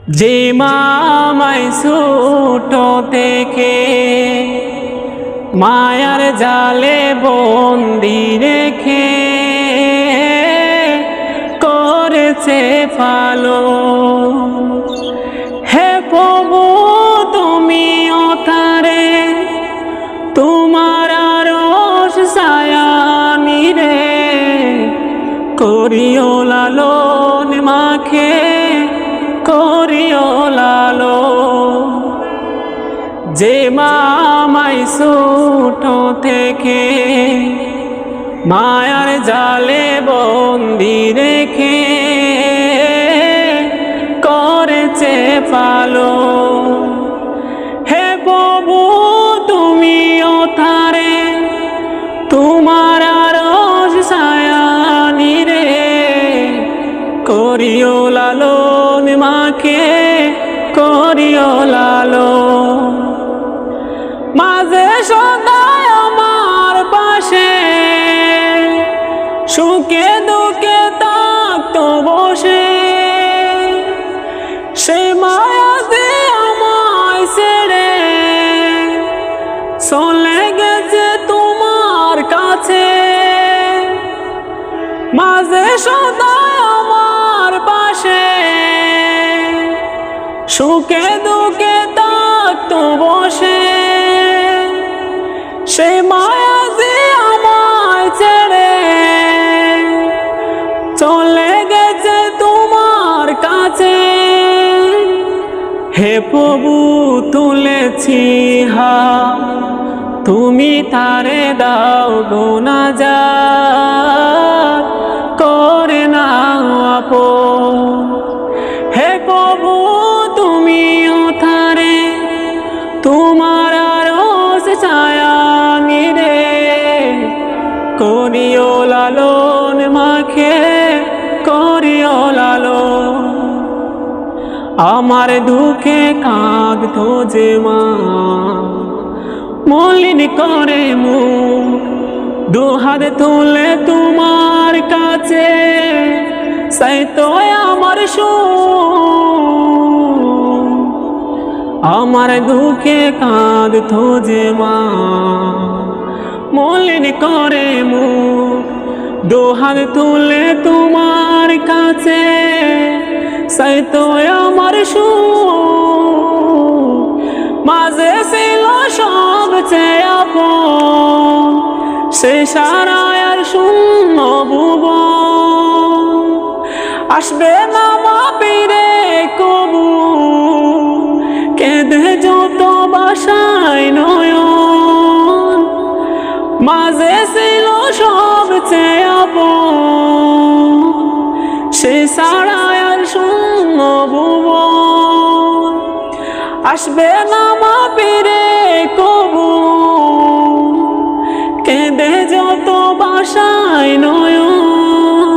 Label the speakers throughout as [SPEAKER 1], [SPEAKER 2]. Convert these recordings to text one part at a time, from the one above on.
[SPEAKER 1] যে মামায় ছোট থেকে মায়ার জালে বন্দি রেখে করেছে পালো। হে প্রভু তুমি তারে তোমার আরশ ছায়া নিরে করিও লালন মাখে করিও লালো। যে মামাই ছোট থেকে মায়ার জালে বন্দি রেখে করেছে পালো। হে প্রভু তুমি তারে তোমার আরশ ছায়া নিরে করিও লালন মাকে করিও লালো। মাঝে সদায় আমার পাশে সুখে দুঃখে থাকতো বসে, সে মায়া যে আমায় ছেড়ে চলে গেছে তোমার কাছে। মাঝে সদায় আমার পাশে সুখে দুঃখে থাকতো বসে, সে মায়া যে আমায় ছেড়ে চলে গেছে তোমার কাছে। হে প্রভু তুলেছি হাত তুমি তারে দাও গো নাজাত করে নাও আপন। হে প্রভু তুমি তারে তোমার আরশ ছায়া নিরে করিও লালন মাখে করিও লালো। আমার দুঃখে কাঁদতো যে মা মলিন করে মুখ, দুহাত তুলে তোমার কাছে চাইতো আমার সুখ। আমার দুঃখে কাঁদতো যে মা মলিন করে মুখ, দুহাত তুলে তোমার কাছে চাইতো আমার সুখ। মাঝে ছিল সবচেয়ে আপন সে সারা আর শূন্য ভুবন, আসবে না মাপিরে কবু কেঁদে যত বাসায় নয়ন। মাঝে ছিল সবচেয়ে আপন সে সারা আর শূন্য ভুবন, আসবে না মাপিরে কবু কেঁদে যত বাসায় নয়ন।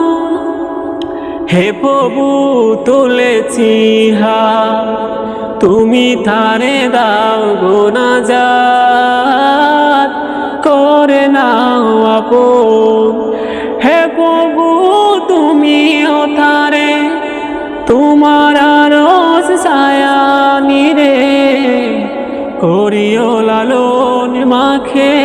[SPEAKER 1] হে প্রভু তুলেছি হাত তুমি তারে দাও গো নাজাত করে নাও আপন। হে প্রভু তুমি তারে তোমার আরশ ছায়া নিরে করিও লালন মাখে